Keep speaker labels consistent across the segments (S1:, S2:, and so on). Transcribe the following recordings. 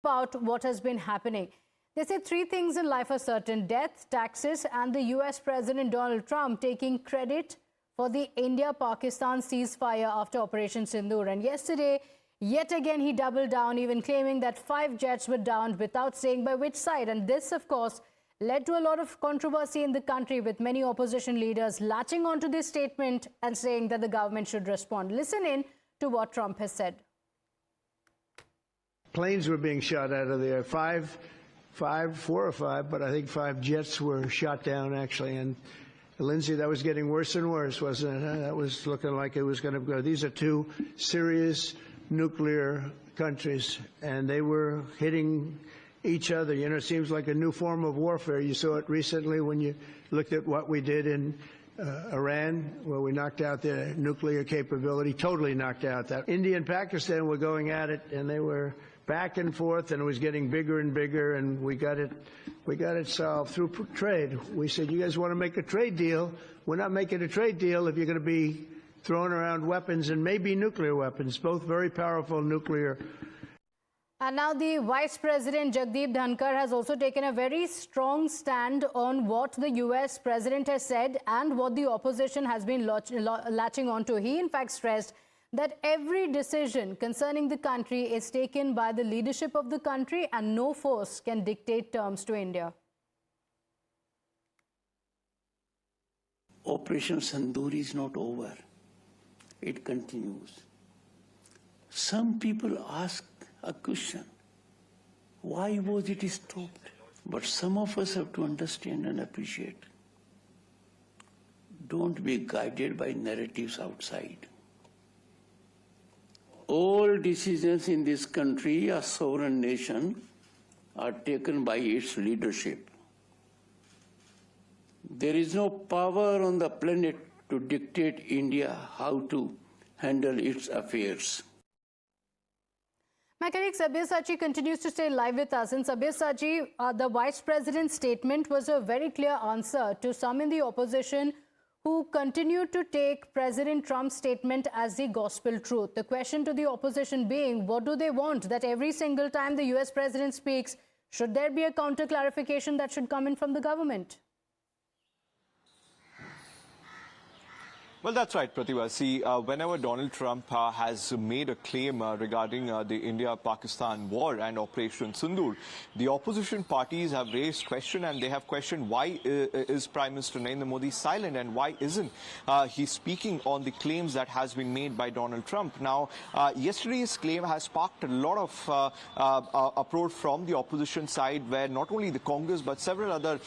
S1: about what has been happening. They say three things in life are certain: death, taxes, and the US President Donald Trump taking credit for the India-Pakistan ceasefire after Operation Sindoor. And yesterday, yet again, he doubled down, even claiming that 5 jets were downed without saying by which side. And this, of course, led to a lot of controversy in the country, with many opposition leaders latching onto this statement and saying that the government should respond. Listen in to what Trump has said.
S2: Planes were being shot out of there. 4 or 5, but I think 5 jets were shot down, actually. And Lindsay, that was getting worse and worse, wasn't it? That was looking like it was going to go. These are 2 serious nuclear countries, and they were hitting each other. You know, it seems like a new form of warfare. You saw it recently when you looked at what we did in Iran, where we knocked out their nuclear capability, totally knocked out that. India and Pakistan were going at it, and they were back and forth, and it was getting bigger and bigger, and we got it solved through trade. We said, you guys want to make a trade deal? We're not making a trade deal if you're going to be throwing around weapons, and maybe nuclear weapons, both very powerful nuclear.
S1: And now the Vice President Jagdeep Dhankhar has also taken a very strong stand on what the US President has said and what the opposition has been latching onto. He in fact stressed that every decision concerning the country is taken by the leadership of the country and no force can dictate terms to India.
S3: Operation Sindoor is not over. It continues. Some people ask a question: why was it stopped? But some of us have to understand and appreciate. Don't be guided by narratives outside. All decisions in this country, a sovereign nation, are taken by its leadership. There is no power on the planet to dictate India how to handle its affairs.
S1: My colleague Sabir Sachi continues to stay live with us. And Sabir Sachi, the Vice President's statement was a very clear answer to some in the opposition who continue to take President Trump's statement as the gospel truth. The question to the opposition being, what do they want? That every single time the US President speaks, should there be a counter clarification that should come in from the government?
S4: Well, that's right, Pratibha. See, whenever Donald Trump has made a claim regarding the India-Pakistan war and Operation Sindoor, the opposition parties have raised question, and they have questioned why is Prime Minister Narendra Modi silent and why isn't he speaking on the claims that has been made by Donald Trump. Now, yesterday's claim has sparked a lot of uproar from the opposition side, where not only the Congress but several other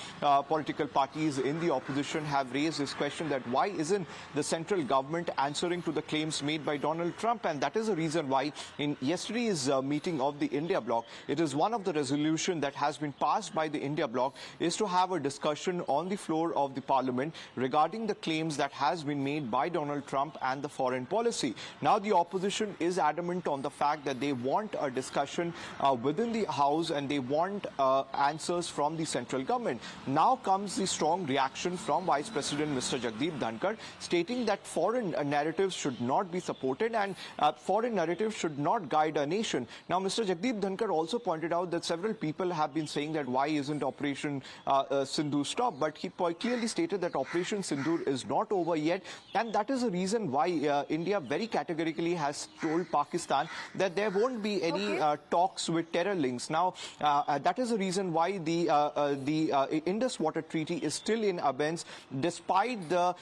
S4: political parties in the opposition have raised this question that why isn't the central government answering to the claims made by Donald Trump. And that is the reason why in yesterday's meeting of the India bloc, it is one of the resolution that has been passed by the India bloc is to have a discussion on the floor of the parliament regarding the claims that has been made by Donald Trump and the foreign policy. Now the opposition is adamant on the fact that they want a discussion within the house, and they want answers from the central government. Now comes the strong reaction from Vice President Mr. Jagdeep Dhankhar, stating that foreign narratives should not be supported and foreign narratives should not guide a nation. Now, Mr. Jagdeep Dhankhar also pointed out that several people have been saying that why isn't Operation Sindoor stopped, but he clearly stated that Operation Sindoor is not over yet, and that is the reason why India very categorically has told Pakistan that there won't be any talks with terror links. Now, that is the reason why the Indus Water Treaty is still in abeyance, despite the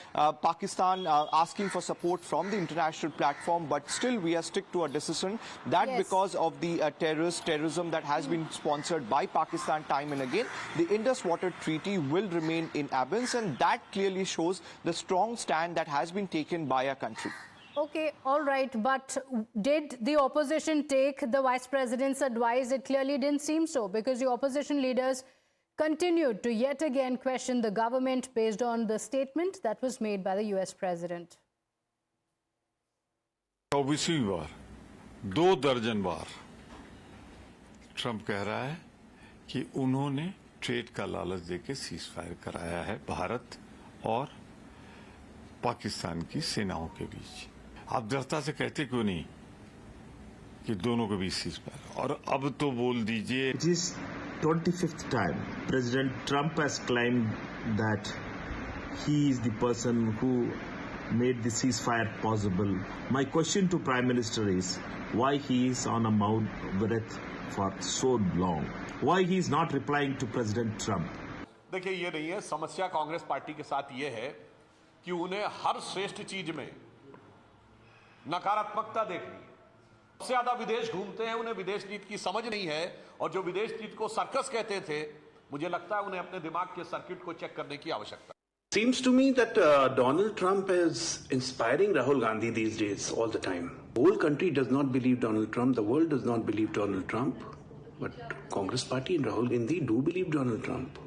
S4: Pakistan asking for support from the international platform, but still we are stick to a decision that because of the terrorism that has been sponsored by Pakistan time and again, the Indus Water Treaty will remain in abeyance, and that clearly shows the strong stand that has been taken by our country.
S1: Okay, all right, but did the opposition take the Vice President's advice? It clearly didn't seem so, because the opposition leaders continued to yet again question the government based on the statement that was made by the US President.
S5: 24वीं बार 2 दर्जन बार Trump कह रहा है कि उन्होंने trade का लालच देके ceasefire कराया है भारत और पाकिस्तान की सेनाओं के बीच। आप दृढ़ता से कहते क्यों नहीं कि दोनों के बीच सीज़फायर, और अब तो बोल दीजिए।
S6: It is 25th time President Trump has claimed that he is the person who made the ceasefire possible. My question to Prime Minister is why he is on a mouth breath for so long? Why he is not replying to President Trump?
S7: देखिए, ये नहीं है समस्या। Congress party के साथ ये है कि उन्हें हर श्रेष्ठ चीज में नकारात्मकता देखनी है। सबसे ज्यादा विदेश घूमते हैं, उन्हें विदेश नीति की समझ नहीं है, और जो विदेश नीति को सर्कस कहते थे, मुझे लगता है उन्हें अपने दिमाग के सर्किट को चेक करने की आवश्यकता है।
S8: Seems to me that Donald Trump is inspiring Rahul Gandhi these days all the time. The whole country does not believe Donald Trump. The world does not believe Donald Trump. But Congress party and Rahul Gandhi do believe Donald Trump.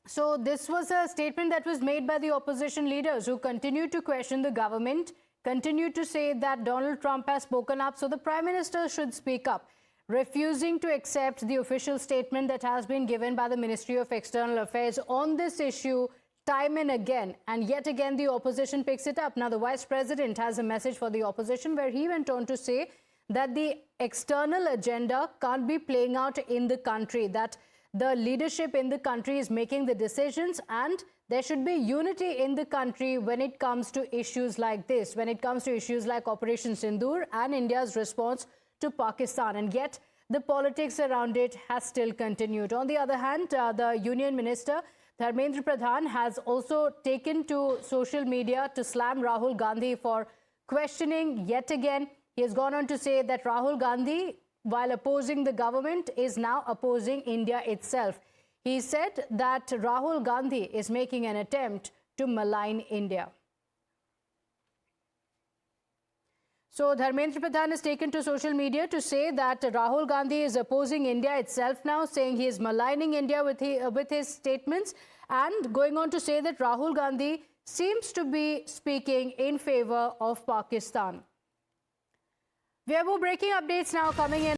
S1: So this was a statement that was made by the opposition leaders who continue to question the government, continue to say that Donald Trump has spoken up, so the Prime Minister should speak up, refusing to accept the official statement that has been given by the Ministry of External Affairs on this issue time and again. And yet again, the opposition picks it up. Now, the Vice President has a message for the opposition where he went on to say that the external agenda can't be playing out in the country, that the leadership in the country is making the decisions, and there should be unity in the country when it comes to issues like this, when it comes to issues like Operation Sindoor and India's response to Pakistan. And yet the politics around it has still continued. On the other hand, the Union Minister Dharmendra Pradhan has also taken to social media to slam Rahul Gandhi for questioning yet again. He has gone on to say that Rahul Gandhi, while opposing the government, is now opposing India itself. He said that Rahul Gandhi is making an attempt to malign India. So Dharmendra Pradhan has taken to social media to say that Rahul Gandhi is opposing India itself now, saying he is maligning India with his statements, and going on to say that Rahul Gandhi seems to be speaking in favor of Pakistan. We have more breaking updates now coming in.